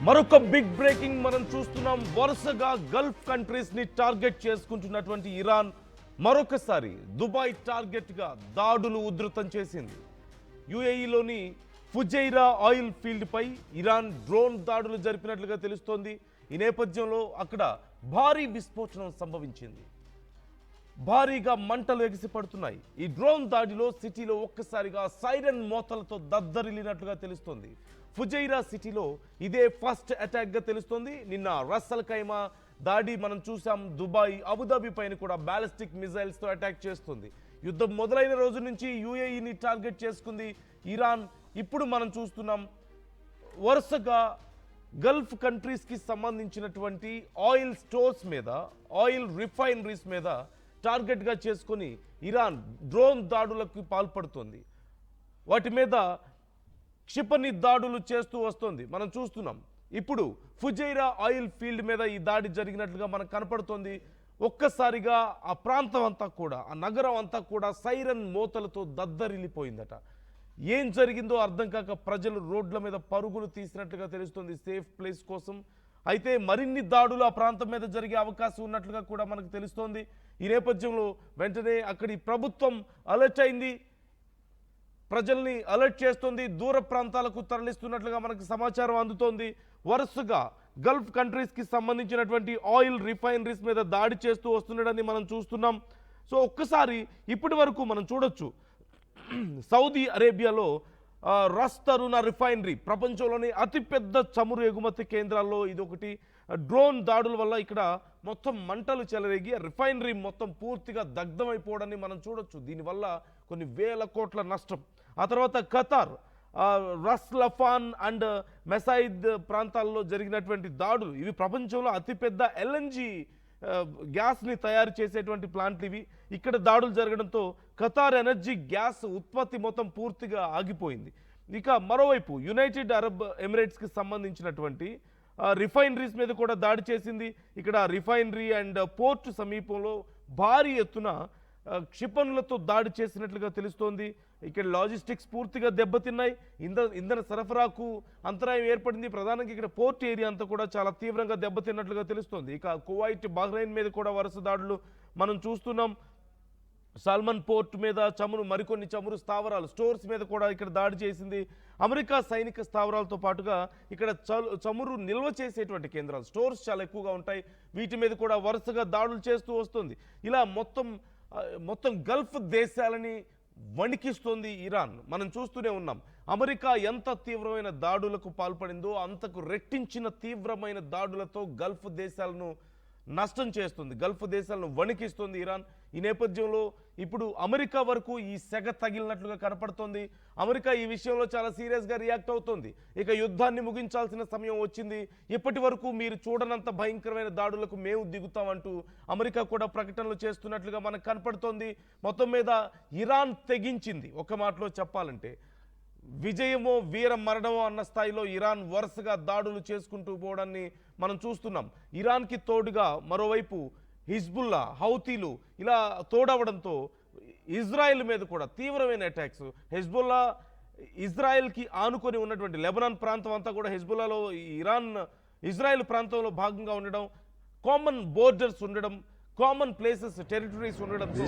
మరొక big breaking మనం చూస్తున్నాం. వరుసగా గల్ఫ్ కంట్రీస్ ని టార్గెట్ చేసుకుంటున్నటువంటి ఇరాన్ మరొకసారి దుబాయ్ టార్గెట్ గా దాడులు ఉధృతం చేసింది. యుఏఈలోని ఫుజైరా ఆయిల్ ఫీల్డ్ పై ఇరాన్ డ్రోన్ దాడులు జరిపినట్లుగా తెలుస్తోంది. ఈ నేపథ్యంలో అక్కడ భారీ విస్ఫోటనం సంభవించింది. భారీగా మంటలు ఎగిసిపడుతున్నాయి. ఈ డ్రోన్ దాడిలో సిటీలో ఒక్కసారిగా సైరన్ మోతలతో దద్దరిల్లినట్లుగా తెలుస్తోంది. ఫుజైరా సిటీలో ఇదే ఫస్ట్ అటాక్ గా తెలుస్తోంది. నిన్న రస్సల్ ఖైమా దాడి మనం చూసాం. దుబాయ్, అబుదాబి పైన కూడా బ్యాలిస్టిక్ మిజైల్స్ తో అటాక్ చేస్తుంది. యుద్ధం మొదలైన రోజు నుంచి యుఏఈని టార్గెట్ చేసుకుంది ఇరాన్. ఇప్పుడు మనం చూస్తున్నాం వరుసగా గల్ఫ్ కంట్రీస్ కి సంబంధించినటువంటి ఆయిల్ స్టోర్స్ మీద, ఆయిల్ రిఫైనరీస్ మీద టార్గెట్ గా చేసుకుని ఇరాన్ డ్రోన్ దాడులకు పాల్పడుతుంది. వాటి మీద క్షిపణి దాడులు చేస్తూ వస్తుంది. మనం చూస్తున్నాం ఇప్పుడు ఫుజైరా ఆయిల్ ఫీల్డ్ మీద ఈ దాడి జరిగినట్లుగా మనకు కనపడుతోంది. ఒక్కసారిగా ఆ ప్రాంతం అంతా కూడా, ఆ నగరం అంతా కూడా సైరన్ మోతలతో దద్దరిల్లిపోయిందట. ఏం జరిగిందో అర్థం కాక ప్రజలు రోడ్ల మీద పరుగులు తీసినట్లుగా తెలుస్తుంది సేఫ్ ప్లేస్ కోసం. అయితే మరిన్ని దాడులు ఆ ప్రాంతం మీద జరిగే అవకాశం ఉన్నట్లుగా కూడా మనకు తెలుస్తోంది. ఈ నేపథ్యంలో వెంటనే అక్కడి ప్రభుత్వం అలర్ట్ అయింది, ప్రజల్ని అలర్ట్ చేస్తుంది, దూర ప్రాంతాలకు తరలిస్తున్నట్లుగా మనకు సమాచారం అందుతోంది. వరుసగా గల్ఫ్ కంట్రీస్కి సంబంధించినటువంటి ఆయిల్ రిఫైనరీస్ మీద దాడి చేస్తూ వస్తుండడాన్ని మనం చూస్తున్నాం. సో ఒక్కసారి ఇప్పటి వరకు మనం చూడొచ్చు, సౌదీ అరేబియాలో రస్ తరుణ రిఫైనరీ ప్రపంచంలోని అతిపెద్ద చమురు ఎగుమతి కేంద్రాల్లో ఇదొకటి. డ్రోన్ దాడుల వల్ల ఇక్కడ మొత్తం మంటలు చెలరేగి రిఫైనరీ మొత్తం పూర్తిగా దగ్ధమైపోవడాన్ని మనం చూడొచ్చు. దీనివల్ల కొన్ని వేల కోట్ల నష్టం. ఆ తర్వాత ఖతార్, రస్ లఫాన్ అండ్ మెసైద్ ప్రాంతాల్లో జరిగినటువంటి దాడులు, ఇవి ప్రపంచంలో అతిపెద్ద ఎల్ఎన్జి గ్యాస్ని తయారు చేసేటువంటి ప్లాంట్లు ఇవి. ఇక్కడ దాడులు జరగడంతో ఖతార్ ఎనర్జీ గ్యాస్ ఉత్పత్తి మొత్తం పూర్తిగా ఆగిపోయింది. ఇక మరోవైపు యునైటెడ్ అరబ్ ఎమిరేట్స్కి సంబంధించినటువంటి రిఫైనరీస్ మీద కూడా దాడి చేసింది. ఇక్కడ రిఫైనరీ అండ్ పోర్ట్ సమీపంలో భారీ ఎత్తున క్షిపణులతో దాడి చేసినట్లుగా తెలుస్తోంది. ఇక్కడ లాజిస్టిక్స్ పూర్తిగా దెబ్బతిన్నాయి. ఇంధన సరఫరాకు అంతరాయం ఏర్పడింది. ప్రధానంగా ఇక్కడ పోర్ట్ ఏరియా అంతా కూడా చాలా తీవ్రంగా దెబ్బతిన్నట్లుగా తెలుస్తోంది. ఇక కువైట్, బహ్రెయిన్ మీద కూడా వరుస దాడులు మనం చూస్తున్నాం. సాల్మన్ పోర్ట్ మీద మరికొన్ని చమురు స్థావరాలు, స్టోర్స్ మీద కూడా ఇక్కడ దాడి చేసింది. అమెరికా సైనిక స్థావరాలతో పాటుగా ఇక్కడ చమురు నిల్వ చేసేటువంటి కేంద్రాలు, స్టోర్స్ చాలా ఎక్కువగా ఉంటాయి. వీటి మీద కూడా వరుసగా దాడులు చేస్తూ వస్తుంది. ఇలా మొత్తం గల్ఫ్ దేశాలని వణికిస్తోంది ఇరాన్. మనం చూస్తూనే ఉన్నాం. అమెరికా ఎంత తీవ్రమైన దాడులకు పాల్పడిందో అంతకు రెట్టించిన తీవ్రమైన దాడులతో గల్ఫ్ దేశాలను నష్టం చేస్తుంది, గల్ఫ్ దేశాలను వణికిస్తుంది ఇరాన్. ఈ నేపథ్యంలో ఇప్పుడు అమెరికా వరకు ఈ సెగ తగిలినట్లుగా కనపడుతోంది. అమెరికా ఈ విషయంలో చాలా సీరియస్గా రియాక్ట్ అవుతోంది. ఇక యుద్ధాన్ని ముగించాల్సిన సమయం వచ్చింది, ఇప్పటి వరకు మీరు చూడనంత భయంకరమైన దాడులకు మేము దిగుతామంటూ అమెరికా కూడా ప్రకటనలు చేస్తున్నట్లుగా మనకు కనపడుతోంది. మొత్తం మీద ఇరాన్ తెగించింది. ఒక మాటలో చెప్పాలంటే విజయమో వీర మరణమో అన్న స్థాయిలో ఇరాన్ వరుసగా దాడులు చేసుకుంటూ పోవడాన్ని మనం చూస్తున్నాం. ఇరాన్కి తోడుగా మరోవైపు హిజ్బుల్లా, హౌతీలు ఇలా తోడవడంతో ఇజ్రాయెల్ మీద కూడా తీవ్రమైన అటాక్స్. హెజ్బుల్లా ఇజ్రాయెల్కి ఆనుకొని ఉన్నటువంటి లెబనాన్ ప్రాంతం అంతా కూడా హెజ్బుల్లాలో ఇజ్రాయెల్ ప్రాంతంలో భాగంగా ఉండడం, కామన్ బోర్డర్స్ ఉండడం, కామన్ ప్లేసెస్, టెరిటరీస్ ఉండడంతో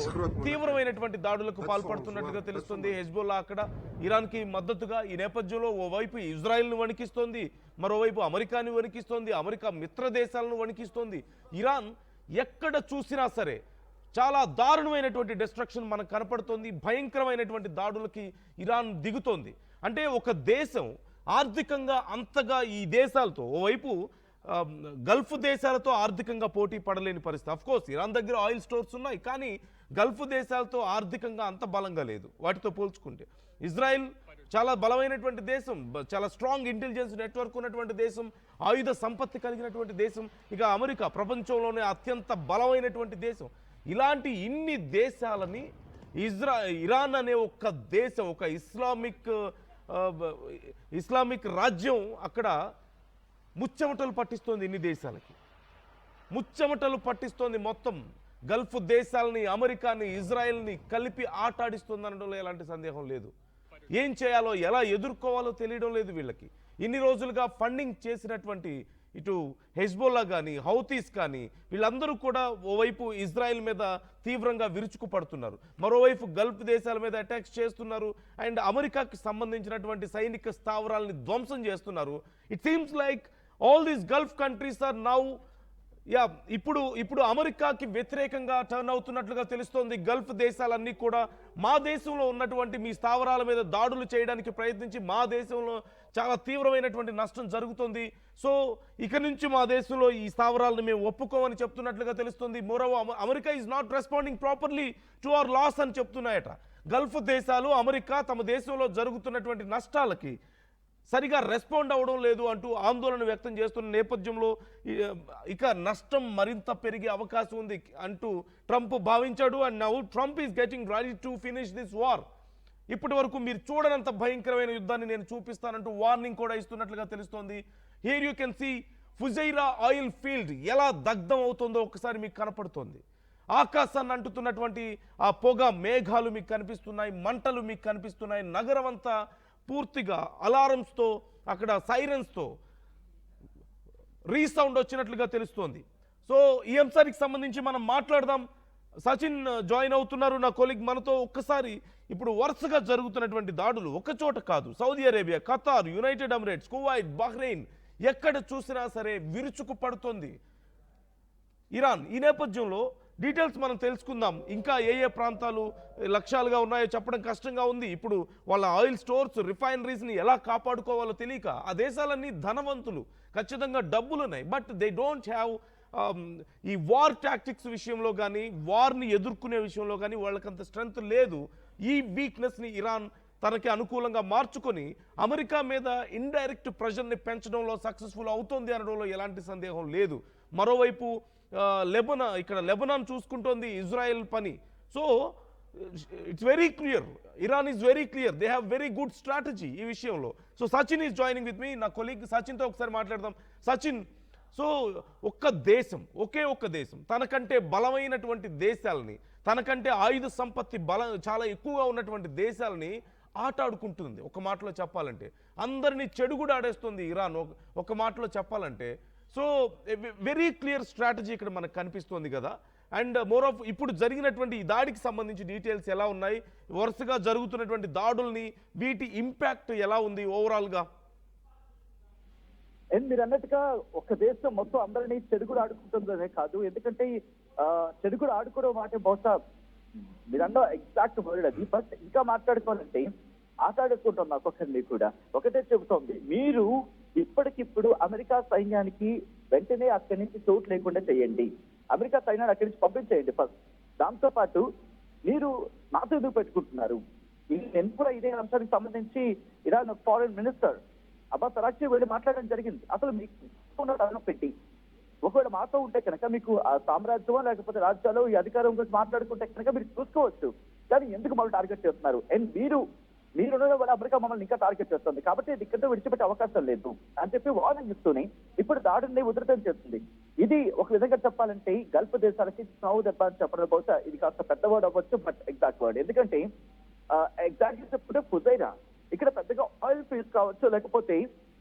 తీవ్రమైనటువంటి దాడులకు పాల్పడుతున్నట్టుగా తెలుస్తుంది హెజ్బుల్లా అక్కడ ఇరాన్కి మద్దతుగా. ఈ నేపథ్యంలో ఓవైపు ఇజ్రాయెల్ను వణికిస్తోంది, మరోవైపు అమెరికాని వణికిస్తోంది, అమెరికా మిత్ర దేశాలను వణికిస్తోంది. ఇరాన్ ఎక్కడ చూసినా సరే చాలా దారుణమైనటువంటి డిస్ట్రక్షన్ మనకు కనపడుతోంది. భయంకరమైనటువంటి దాడులకి ఇరాన్ దిగుతోంది. అంటే ఒక దేశం ఆర్థికంగా అంతగా ఈ దేశాలతో, ఓవైపు గల్ఫ్ దేశాలతో ఆర్థికంగా పోటీ పడలేని పరిస్థితి. అఫ్కోర్స్ ఇరాన్ దగ్గర ఆయిల్ స్టోర్స్ ఉన్నాయి, కానీ గల్ఫ్ దేశాలతో ఆర్థికంగా అంత బలంగా లేదు వాటితో పోల్చుకుంటే. ఇజ్రాయెల్ చాలా బలమైనటువంటి దేశం, చాలా స్ట్రాంగ్ ఇంటెలిజెన్స్ నెట్వర్క్ ఉన్నటువంటి దేశం, ఆయుధ సంపత్తి కలిగినటువంటి దేశం. ఇక అమెరికా ప్రపంచంలోనే అత్యంత బలమైనటువంటి దేశం. ఇలాంటి ఇన్ని దేశాలని ఇరాన్ అనే ఒక దేశం, ఒక ఇస్లామిక్ రాజ్యం అక్కడ ముచ్చెమటలు పట్టిస్తోంది. ఇన్ని దేశాలకి ముచ్చెమటలు పట్టిస్తోంది. మొత్తం గల్ఫ్ దేశాలని, అమెరికాని, ఇజ్రాయెల్ని కలిపి ఆటాడిస్తుంది అనడంలో ఎలాంటి సందేహం లేదు. ఏం చేయాలో, ఎలా ఎదుర్కోవాలో తెలియడం లేదు వీళ్ళకి. ఇన్ని రోజులుగా ఫండింగ్ చేసినటువంటి ఇటు హెజ్బోల్లా కానీ హౌతీస్ కానీ వీళ్ళందరూ కూడా ఓవైపు ఇజ్రాయెల్ మీద తీవ్రంగా విరుచుకుపడుతున్నారు, మరోవైపు గల్ఫ్ దేశాల మీద అటాక్స్ చేస్తున్నారు అండ్ అమెరికాకి సంబంధించినటువంటి సైనిక స్థావరాలని ధ్వంసం చేస్తున్నారు. It seems like all these Gulf countries are now ఇప్పుడు అమెరికాకి వ్యతిరేకంగా టర్న్ అవుతున్నట్లుగా తెలుస్తోంది. గల్ఫ్ దేశాలన్నీ కూడా మా దేశంలో ఉన్నటువంటి మీ స్థావరాల మీద దాడులు చేయడానికి ప్రయత్నించి మా దేశంలో చాలా తీవ్రమైనటువంటి నష్టం జరుగుతుంది, సో ఇక నుంచి మా దేశంలో ఈ స్థావరాలను మేము ఒప్పుకోమని చెప్తున్నట్లుగా తెలుస్తుంది. Moreover America is not responding properly to our loss అని చెప్తున్నాయట. గల్ఫ్ దేశాలు అమెరికా తమ దేశంలో జరుగుతున్నటువంటి నష్టాలకి సరిగా రెస్పాండ్ అవ్వడం లేదు అంటూ ఆందోళన వ్యక్తం చేస్తున్న నేపథ్యంలో ఇక నష్టం మరింత పెరిగే అవకాశం ఉంది అంటూ ట్రంప్ భావించాడు. And now Trump is getting ready to finish this war. ఇప్పటి వరకు మీరు చూడనంత భయంకరమైన యుద్ధాన్ని నేను చూపిస్తానంటూ వార్నింగ్ కూడా ఇస్తున్నట్లుగా తెలుస్తోంది. Here you can see Fujairah oil field ఎలా దగ్ధం అవుతుందో ఒకసారి మీకు కనపడుతోంది. ఆకాశాన్ని అంటుతున్నటువంటి ఆ పొగ మేఘాలు మీకు కనిపిస్తున్నాయి, మంటలు మీకు కనిపిస్తున్నాయి. నగరం అంతా పూర్తిగా అలారమ్స్తో అక్కడ సైరన్స్తో రీసౌండ్ వచ్చినట్లుగా తెలుస్తోంది. సో ఈ అంశానికి సంబంధించి మనం మాట్లాడదాం. సచిన్ జాయిన్ అవుతున్నారు నా కొలీగ్ మనతో. ఒక్కసారి ఇప్పుడు వరుసగా జరుగుతున్నటువంటి దాడులు ఒకచోట కాదు, Saudi Arabia, Qatar, United Emirates, Kuwait, Bahrain, ఎక్కడ చూసినా సరే విరుచుకు పడుతోంది ఇరాన్. ఈ నేపథ్యంలో డీటెయిల్స్ మనం తెలుసుకుందాం. ఇంకా ఏ ఏ ప్రాంతాలు లక్ష్యాలుగా ఉన్నాయో చెప్పడం కష్టంగా ఉంది. ఇప్పుడు వాళ్ళ ఆయిల్ స్టోర్స్, రిఫైనరీస్ని ఎలా కాపాడుకోవాలో తెలియక ఆ దేశాలన్నీ ధనవంతులు, ఖచ్చితంగా డబ్బులు ఉన్నాయి, బట్ దే డోంట్ హ్యావ్ ఈ వార్ టాక్టిక్స్ విషయంలో కానీ వార్ని ఎదుర్కొనే విషయంలో కానీ వాళ్ళకంత స్ట్రెంగ్త్ లేదు. ఈ వీక్నెస్ని ఇరాన్ తనకి అనుకూలంగా మార్చుకొని అమెరికా మీద ఇండైరెక్ట్ ప్రెషర్ని పెంచడంలో సక్సెస్ఫుల్ అవుతుంది అనడంలో ఎలాంటి సందేహం లేదు. మరోవైపు లెబనాన్ చూసుకుంటోంది ఇజ్రాయెల్ పని. So it's very clear, Iran is very clear, they have very good strategy ఈ విషయంలో. So Sachin is joining with me, నా కొలీగ్ సచిన్తో ఒకసారి మాట్లాడదాం. సచిన్, సో ఒకే ఒక్క దేశం తనకంటే బలమైనటువంటి దేశాలని, తనకంటే ఆయుధ సంపత్తి చాలా ఎక్కువగా ఉన్నటువంటి దేశాలని ఆటాడుకుంటుంది. ఒక మాటలో చెప్పాలంటే అందరినీ చెడుగుడు ఆడేస్తుంది ఇరాన్ ఒక మాటలో చెప్పాలంటే. సో వెరీ క్లియర్ స్ట్రాటజీ ఇక్కడ మనకు కనిపిస్తుంది కదా. అండ్ మోర్ ఆఫ్ ఇప్పుడు జరిగినటువంటి ఈ దాడికి సంబంధించి డీటెయిల్స్ ఎలా ఉన్నాయి, వరుసగా జరుగుతున్నటువంటి దాడుల్ని వీటి ఇంపాక్ట్ ఎలా ఉంది ఓవరాల్గా? మీరు అన్నట్టుగా ఒక దేశం మొత్తం అందరినీ చెడుగుడు ఆడుకుంటుందనే కాదు, ఎందుకంటే చెడుగుడు ఆడుకోవడం మాట బహుశా మీరన్న ఎగ్జాక్ట్ వర్డ్ అది. బట్ ఇంకా మాట్లాడుకోవాలంటే ఆటాడుకుంటున్నా ఒక్కొక్కరిని కూడా ఒకటే చెబుతోంది, మీరు ఇప్పటికిప్పుడు అమెరికా సైన్యానికి వెంటనే అక్కడి నుంచి చోటు లేకుండా చేయండి, అమెరికా సైన్యాన్ని అక్కడి నుంచి పంపించేయండి ఫస్ట్. దాంతో పాటు మీరు నాతో ఎందుకు పెట్టుకుంటున్నారు? నేను కూడా ఇదే అంశానికి సంబంధించి ఇరాన్ ఫారెన్ మినిస్టర్ అబ్బాస్ అరాక్చి వెళ్ళి మాట్లాడడం జరిగింది. అసలు మీకు తలనొప్పి పెట్టి ఒకవేళ మాతో ఉంటే కనుక మీకు ఆ సామ్రాజ్యమో లేకపోతే రాజ్యాలు ఈ అధికారం గురించి మాట్లాడుకుంటే కనుక మీరు చూసుకోవచ్చు, కానీ ఎందుకు మమ్మల్ని టార్గెట్ చేస్తున్నారు? అండ్ మీరున్న వల్ల అమెరికా మమ్మల్ని ఇంకా టార్గెట్ చేస్తుంది, కాబట్టి ఇది ఇక్కడ విడిచిపెట్టే అవకాశం లేదు అని చెప్పి వార్నింగ్ ఇస్తూనే ఇప్పుడు దాడిని ఉధృతం చేస్తుంది. ఇది ఒక విధంగా చెప్పాలంటే గల్ఫ్ దేశాలకి చావు దెబ్బ అని చెప్పడం బహుశా ఇది కాస్త పెద్ద వర్డ్ అవ్వచ్చు, బట్ ఎగ్జాక్ట్ వర్డ్. ఎందుకంటే ఎగ్జాక్ట్లీ చెప్పుకుంటే ఫుజైరా ఇక్కడ పెద్దగా ఆయిల్ ఫీల్డ్స్ కావచ్చు, లేకపోతే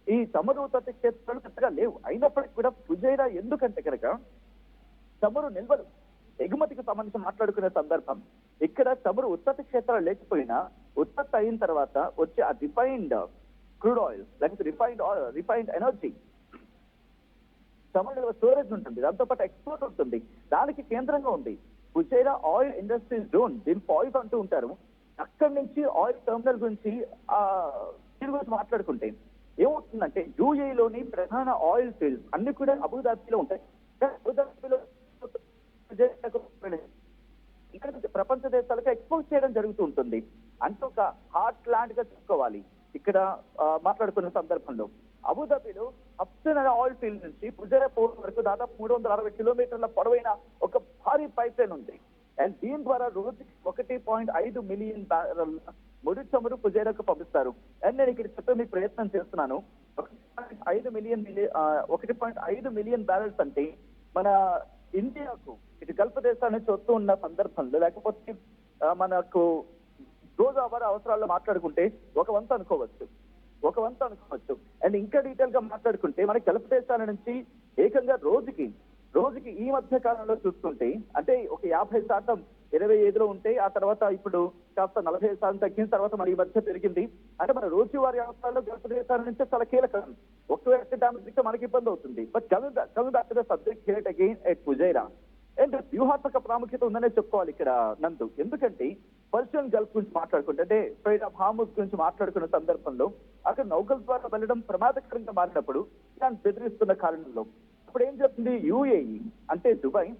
ఈ చమురు ఉత్పత్తి క్షేత్రాలు పెద్దగా లేవు. అయినప్పటికీ కూడా ఫుజైరా ఎందుకంటే కనుక చమురు నిల్వలు ఎగుమతికి సంబంధించి మాట్లాడుకునే సందర్భం ఇక్కడ చమురు ఉత్పత్తి క్షేత్రాలు లేకపోయినా ఉత్పత్తి అయిన తర్వాత వచ్చే ఆ రిఫైన్డ్ క్రూడ్ ఆయిల్ లేకపోతే రిఫైన్డ్ ఎనర్జీ చమురు నిల్వ స్టోరేజ్ ఉంటుంది, దాంతో పాటు ఎక్స్పోర్ట్ ఉంటుంది, దానికి కేంద్రంగా ఉంది ఫుజైరా ఆయిల్ ఇండస్ట్రీస్ జోన్, దీన్ని పాయిస్ అంటూ ఉంటారు. అక్కడి నుంచి ఆయిల్ టెర్మినల్ గురించి దీని గురించి మాట్లాడుకుంటే ఏమవుతుందంటే యూఏలోని ప్రధాన ఆయిల్ ఫీల్డ్స్ అన్ని కూడా అబుదాబిలో ఉంటాయి. అబుదాబిలో ఇక్కడ ప్రపంచ దేశాలకు ఎక్స్పోర్ట్ చేయడం జరుగుతూ ఉంటుంది. అంటే ఒక హార్ట్ ల్యాండ్ గా చెప్పుకోవాలి. ఇక్కడ మాట్లాడుకున్న సందర్భంలో అబుదాబిలో అప్సన్ ఆయిల్ ఫీల్డ్ నుంచి ఫుజైరా పోర్ట్ వరకు దాదాపు 360 కిలోమీటర్ల పొడవైన ఒక భారీ పైప్ లైన్ ఉంది. అండ్ దీని ద్వారా రోజుకి 1.5 మిలియన్ బ్యారెల్ ముడి చమురు ఫుజైరాకు పంపిస్తారు. అండ్ నేను ఇక్కడ చెప్పే మీకు ప్రయత్నం చేస్తున్నాను, 1.5 మిలియన్ బ్యారెల్స్ అంటే మన ఇండియాకు ఇటు గల్ఫ్ దేశాల నుంచి వస్తూ ఉన్న సందర్భంలో లేకపోతే మనకు రోజువారీ అవసరాల్లో మాట్లాడుకుంటే ఒక వంతు అనుకోవచ్చు. ఒక వంత అనుకోవచ్చు. అండ్ ఇంకా డీటెయిల్ గా మాట్లాడుకుంటే మనకి గల్ఫ్ దేశాల నుంచి ఏకంగా రోజుకి ఈ మధ్య కాలంలో చూసుకుంటే అంటే ఒక 50% 25లో ఉంటే ఆ తర్వాత ఇప్పుడు కాస్త 45% తగ్గిన తర్వాత మరి ఈ మధ్య పెరిగింది. అంటే మన రోజువారీ అవసరాల్లో గల్ఫ్ దేశాల నుంచి చాలా కీలకం. ఒకవేళ డ్యామేజ్ ఇస్తే మనకి ఇబ్బంది అవుతుంది. But coming back to the subject here again at Fujairah and వ్యూహాత్మక ప్రాముఖ్యత ఉందనే చెప్పుకోవాలి ఇక్కడ నందు. ఎందుకంటే పర్షియన్ గల్ఫ్ గురించి మాట్లాడుకుంటే అంటే స్ట్రైట్ ఆఫ్ హార్ముజ్ గురించి మాట్లాడుకున్న సందర్భంలో అక్కడ నౌకల ద్వారా వెళ్ళడం ప్రమాదకరంగా మారినప్పుడు ఇరాన్ బెదిరిస్తున్న కారణంలో ఇప్పుడు ఏం చెప్తుంది యుఏఈ అంటే దుబాయ్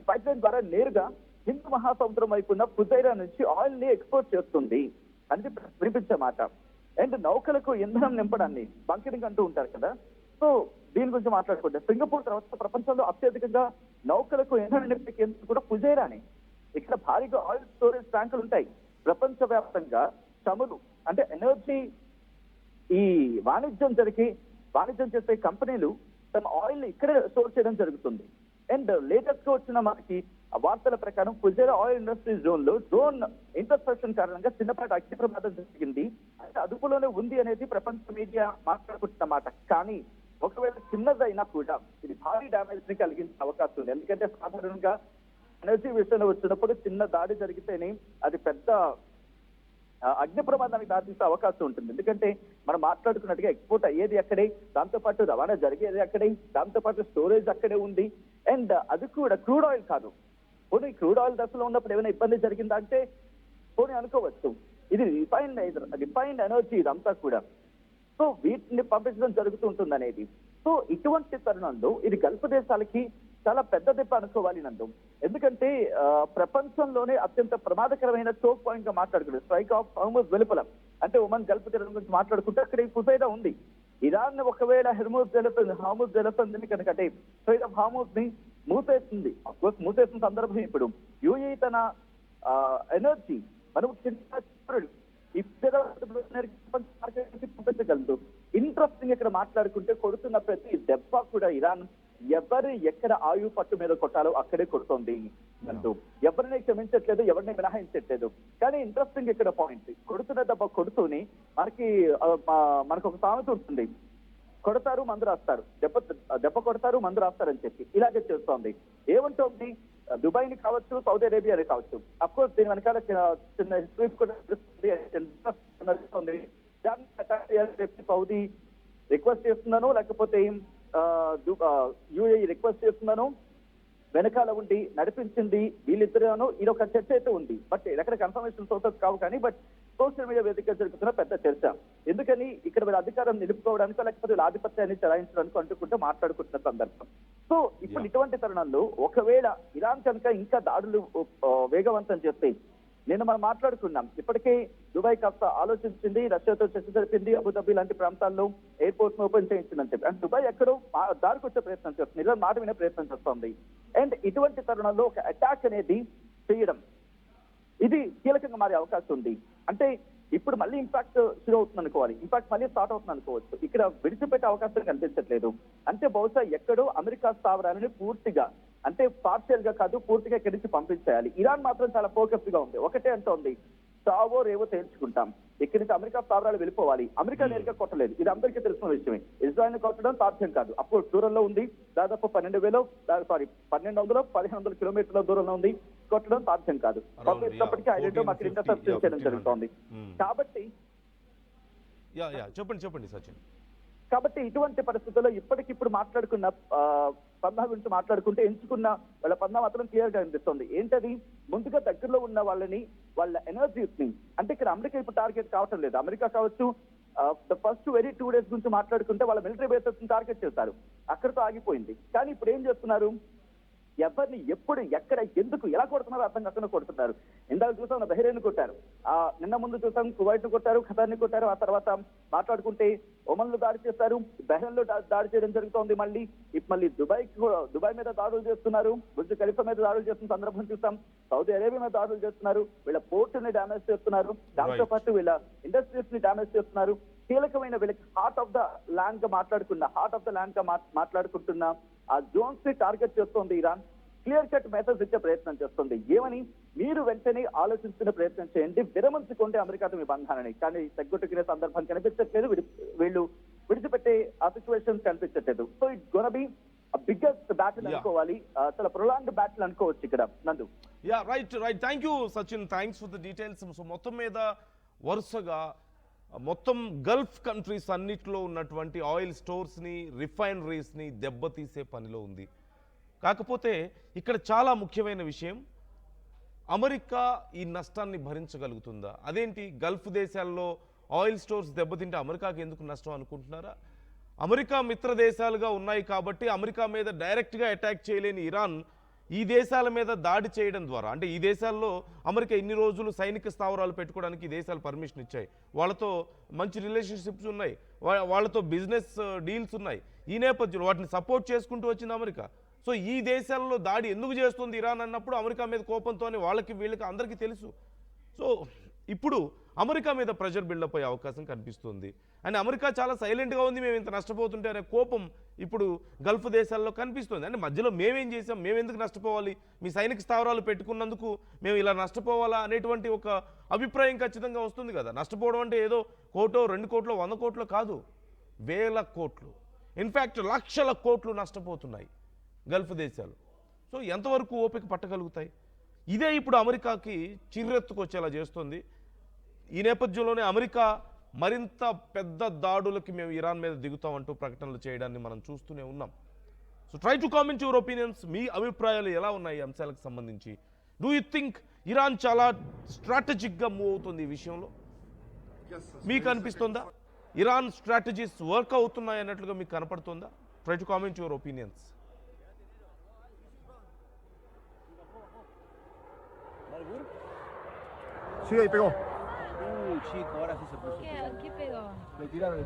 పైప్ లైన్ ద్వారా నేరుగా హిందూ మహాసముద్రం వైపు ఉన్న ఫుజైరా నుంచి ఆయిల్ ని ఎక్స్పోర్ట్ చేస్తుంది అని వినిపించే మాట. అండ్ నౌకలకు ఇంధనం నింపడాన్ని బంకరింగ్ అంటూ ఉంటారు కదా. సో దీని గురించి మాట్లాడుకుంటే సింగపూర్ తర్వాత ప్రపంచంలో అత్యధికంగా నౌకలకు ఇంధనం నింపే కేంద్రం కూడా ఫుజైరానే. ఇక్కడ భారీగా ఆయిల్ స్టోరేజ్ ట్యాంకులు ఉంటాయి. ప్రపంచ వ్యాప్తంగా చమురు అంటే ఎనర్జీ ఈ వాణిజ్యం చేసే కంపెనీలు తమ ఆయిల్ ఇక్కడే స్టోర్ చేయడం జరుగుతుంది. అండ్ లేటెస్ట్ గా వచ్చిన మనకి వార్తల ప్రకారం ఫుజైరా ఆయిల్ ఇండస్ట్రీ జోన్ లో డ్రోన్ ఇంటర్సెప్షన్ కారణంగా చిన్నపాటి అగ్ని ప్రమాదం జరిగింది. అంటే అదుపులోనే ఉంది అనేది ప్రపంచ మీడియా మాట్లాడుకుంటున్నమాట. కానీ ఒకవేళ చిన్నదైనా కూడా ఇది భారీ డ్యామేజ్ ని కలిగించే అవకాశం ఉంది. ఎందుకంటే సాధారణంగా ఎనర్జీ విషయంలో వచ్చినప్పుడు చిన్న దాడి జరిగితేనే అది పెద్ద అగ్ని ప్రమాదానికి దారితీసే అవకాశం ఉంటుంది. ఎందుకంటే మనం మాట్లాడుకున్నట్టుగా ఎక్స్పోర్ట్ అయ్యేది అక్కడే, దాంతోపాటు రవాణా జరిగేది అక్కడే, దాంతోపాటు స్టోరేజ్ అక్కడే ఉంది. అండ్ అది కూడా క్రూడ్ ఆయిల్ కాదు. పోనీ క్రూడ్ ఆయిల్ దశలో ఉన్నప్పుడు ఏమైనా ఇబ్బంది జరిగిందా అంటే పోనీ అనుకోవచ్చు. ఇది రిఫైన్డ్ ఎనర్జీ ఇదంతా కూడా. సో వీటిని పంపించడం జరుగుతూ ఉంటుంది అనేది. సో ఇటువంటి తరుణంలో ఇది గల్ఫ్ దేశాలకి చాలా పెద్ద దెబ్బ అనుకోవాలి నందు. ఎందుకంటే ప్రపంచంలోనే అత్యంత ప్రమాదకరమైన చోక్ పాయింట్ గా మాట్లాడుకుంటే స్ట్రైక్ ఆఫ్ హార్ముజ్ వెలుపల అంటే ఒమన్ గల్ఫ్ తీరం గురించి మాట్లాడుకుంటే అక్కడ ఈ ఫుజైరా ఉంది. ఇరాన్ ఒకవేళ హార్ముజ్ జలసంధిని కనుక అంటే స్ట్రైట్ ఆఫ్ హార్ముజ్ ని మూసేసిన సందర్భం ఇప్పుడు యూఏఈ తన ఎనర్జీ మనం పంపించగలదు. ఇంట్రెస్టింగ్ ఇక్కడ మాట్లాడుకుంటే కొడుతున్న ప్రతి దెబ్బ కూడా ఇరాన్ ఎవరు ఎక్కడ ఆయువు పట్టు మీద కొట్టాలో అక్కడే కొడుతోంది అంటూ ఎవరిని క్షమించట్లేదు, ఎవరిని మినహాయించట్లేదు. కానీ ఇంట్రెస్టింగ్ ఇక్కడ పాయింట్ కొడుతున్న దెబ్బ కొడుతూనే మనకు ఒక సామెత ఉంటుంది, కొడతారు మందు రాస్తారు, దెబ్బ కొడతారు మందు రాస్తారు అని చెప్పి ఇలాగే చేస్తోంది. ఏమంటోంది దుబాయ్ ని కావచ్చు, సౌదీ అరేబియాని కావచ్చు. అఫ్ కోర్స్ దీని వెనకాల చిన్న హిస్టరీ కూడా సౌదీ రిక్వెస్ట్ చేస్తున్నాను లేకపోతే యూఏఈ రిక్వెస్ట్ చేస్తున్నాను వెనకాల ఉండి నడిపించింది వీళ్ళిద్దరూ ఇది ఒక చర్చ అయితే ఉంది. బట్ ఎక్కడ కన్ఫర్మేషన్ సోర్సెస్ కావు కానీ బట్ సోషల్ మీడియా వేదికగా జరుగుతున్న పెద్ద చర్చ. ఎందుకని ఇక్కడ వీళ్ళ అధికారం నిలుపుకోవడానికో లేకపోతే వీళ్ళ ఆధిపత్యాన్ని చెలాయించడానికి అంటుకుంటూ మాట్లాడుకుంటున్న సందర్భం. సో ఇప్పుడు ఇటువంటి తరుణంలో ఒకవేళ ఇరాన్ కనుక ఇంకా దాడులు వేగవంతం చేస్తే నేను మనం మాట్లాడుకున్నాం ఇప్పటికే దుబాయ్ కాస్త ఆలోచించింది, రష్యాతో చర్చ జరిపింది, అబుదాబి లాంటి ప్రాంతాల్లో ఎయిర్పోర్ట్ ను ఓపెన్ చేయించిందని చెప్పి అండ్ దుబాయ్ ఎక్కడో దారికొచ్చే ప్రయత్నం చేస్తుంది, ఇలా మాట వినే ప్రయత్నం చేస్తోంది. అండ్ ఇటువంటి తరుణంలో ఒక అటాక్ అనేది చేయడం ఇది కీలకంగా మారే అవకాశం ఉంది. అంటే ఇప్పుడు మళ్ళీ ఇంపాక్ట్ షురూ అవుతుంది అనుకోవాలి, ఇంపాక్ట్ మళ్ళీ స్టార్ట్ అవుతుంది అనుకోవచ్చు. ఇక్కడ విడిచిపెట్టే అవకాశం కనిపించట్లేదు. అంటే బహుశా ఎక్కడో అమెరికా స్థావరాలని పూర్తిగా అంటే పార్షియల్ గా కాదు పూర్తిగా ఇక్కడి నుంచి పంపించేయాలి. ఇరాన్ మాత్రం చాలా ఫోకస్ గా ఉంది. ఒకటే అంటోంది చావో రేవో తేల్చుకుంటాం, ఇక్కడి నుంచి అమెరికా స్థావరాలు వెళ్ళిపోవాలి. అమెరికా నేరుగా కొట్టలేదు, ఇది అందరికీ తెలిసిన విషయమే. ఇజ్రాయల్ ని కొట్టడం సాధ్యం కాదు. అప్పుడు దూరంలో ఉంది, దాదాపు 1200-1500 కిలోమీటర్ల దూరంలో ఉంది, కొట్టడం సాధ్యం కాదు. పంపించినప్పటికీ ఐడెంటో మాకు ఇంటర్సెప్ట్ చేయడం జరుగుతోంది. కాబట్టి చెప్పండి సచిన్. కాబట్టి ఇటువంటి పరిస్థితుల్లో ఇప్పటికిప్పుడు మాట్లాడుకున్న పందా గురించి మాట్లాడుకుంటే ఎంచుకున్న వాళ్ళ పందా మాత్రం క్లియర్ గా అనిపిస్తుంది. ఏంటది ముందుగా దగ్గరలో ఉన్న వాళ్ళ ఎనర్జీస్ ని అంటే ఇక్కడ అమెరికా ఇప్పుడు టార్గెట్ కావటం లేదు. అమెరికా కావచ్చు ఫస్ట్ వెరీ 2 days గురించి మాట్లాడుకుంటే వాళ్ళ మిలిటరీ బేసెస్ ని టార్గెట్ చేశారు, అక్కడితో ఆగిపోయింది. కానీ ఇప్పుడు ఏం చేస్తున్నారు, ఎవరిని ఎప్పుడు ఎక్కడ ఎందుకు ఎలా కొడుతున్నారు అర్థం కాకుండా కొడుతున్నారు. ఇందాక చూసాం బహ్రెయిన్ కొట్టారు, నిన్న ముందు చూసాం కువైట్ ను కొట్టారు, ఖతార్ ని కొట్టారు. ఆ తర్వాత మాట్లాడుకుంటే ఒమన్ లో దాడి చేస్తారు, బహ్రెయిన్ లో దాడి చేయడం జరుగుతోంది. మళ్ళీ దుబాయ్ మీద దాడులు చేస్తున్నారు, బుర్జ్ ఖలీఫా మీద దాడులు చేస్తున్న సందర్భం చూసాం. సౌదీ అరేబియా మీద దాడులు చేస్తున్నారు, వీళ్ళ పోర్ట్ ని డ్యామేజ్ చేస్తున్నారు, దాంతో పాటు వీళ్ళ ఇండస్ట్రీస్ ని డ్యామేజ్ చేస్తున్నారు. కీలకమైన వీళ్ళకి హార్ట్ ఆఫ్ ద ల్యాండ్ గా మాట్లాడుకుంటున్న ఆ జోన్స్ ని టార్గెట్ చేస్తోంది ఇరాన్. క్లియర్ కట్ మెసేజ్ ఇచ్చే ప్రయత్నం చేస్తుంది. ఏమని? మీరు వెంటనే ఆలోచించుకునే ప్రయత్నం చేయండి, విరమించుకోండి అమెరికాతో మీ బంధాలని. కానీ తగ్గొట్టుకునే సందర్భం కనిపించట్లేదు, వీళ్ళు విడిచిపెట్టే ఆ సిచ్యువేషన్ కనిపించట్లేదు. So it's gonna B biggest battle అనుకోవాలి, చాలా ప్రొలాంగ్డ్ బ్యాటిల్ అనుకోవచ్చు ఇక్కడ నందు. Yeah right right, thank you Sachin, thanks for the details. So మొత్తం మీద వరుసగా మొత్తం గల్ఫ్ కంట్రీస్ అన్నిట్లో ఉన్నటువంటి ఆయిల్ స్టోర్స్ని, రిఫైనరీస్ని దెబ్బతీసే పనిలో ఉంది. కాకపోతే ఇక్కడ చాలా ముఖ్యమైన విషయం, అమెరికా ఈ నష్టాన్ని భరించగలుగుతుందా? అదేంటి, గల్ఫ్ దేశాల్లో ఆయిల్ స్టోర్స్ దెబ్బతింటే అమెరికాకి ఎందుకు నష్టం అనుకుంటున్నారా? అమెరికా మిత్ర దేశాలుగా ఉన్నాయి కాబట్టి అమెరికా మీద డైరెక్ట్గా అటాక్ చేయలేని ఇరాన్ ఈ దేశాల మీద దాడి చేయడం ద్వారా, అంటే ఈ దేశాల్లో అమెరికా ఇన్ని రోజులు సైనిక స్థావరాలు పెట్టుకోవడానికి ఈ దేశాలు పర్మిషన్ ఇచ్చాయి, వాళ్ళతో మంచి రిలేషన్షిప్స్ ఉన్నాయి, వాళ్ళతో బిజినెస్ డీల్స్ ఉన్నాయి. ఈ నేపథ్యంలో వాటిని సపోర్ట్ చేసుకుంటూ వచ్చింది అమెరికా. సో ఈ దేశాల్లో దాడి ఎందుకు చేస్తుంది ఇరాన్ అన్నప్పుడు అమెరికా మీద కోపంతోనే వాళ్ళకి వీళ్ళకి అందరికీ తెలుసు. సో ఇప్పుడు అమెరికా మీద ప్రెషర్ బిల్డప్ అయ్యే అవకాశం కనిపిస్తుంది. అండ్ అమెరికా చాలా సైలెంట్గా ఉంది, మేము ఇంత నష్టపోతుంటే అనే కోపం ఇప్పుడు గల్ఫ్ దేశాల్లో కనిపిస్తుంది. అంటే మధ్యలో మేమేం చేసాం, మేము ఎందుకు నష్టపోవాలి, మీ సైనిక స్థావరాలు పెట్టుకున్నందుకు మేము ఇలా నష్టపోవాలా అనేటువంటి ఒక అభిప్రాయం ఖచ్చితంగా వస్తుంది కదా. నష్టపోవడం అంటే ఏదో కోటో 2 కోట్లో 100 కోట్లో కాదు, వేల కోట్లు, ఇన్ఫ్యాక్ట్ లక్షల కోట్లు నష్టపోతున్నాయి గల్ఫ్ దేశాలు. సో ఎంతవరకు ఓపిక పట్టగలుగుతాయి? ఇదే ఇప్పుడు అమెరికాకి చిర్రెత్తుకొచ్చేలా చేస్తుంది. ఈ నేపథ్యంలోనే అమెరికా మరింత పెద్ద దాడులకి మేము ఇరాన్ మీద దిగుతామంటూ ప్రకటనలు చేయడాన్ని మనం చూస్తూనే ఉన్నాం. So try to comment your opinions. మీ అభిప్రాయాలు ఎలా ఉన్నాయి ఈ అంశాలకు సంబంధించి? డూ యూ థింక్ ఇరాన్ చాలా స్ట్రాటజిక్గా మూవ్ అవుతుంది ఈ విషయంలో? మీకు అనిపిస్తుందా ఇరాన్ స్ట్రాటజీస్ వర్క్ అవుతున్నాయి అన్నట్లుగా మీకు కనపడుతుందా? Try to comment your opinions. Sí, ahí pegó. Chico, ahora sí se puso. ¿Qué pegó? Le tiraron.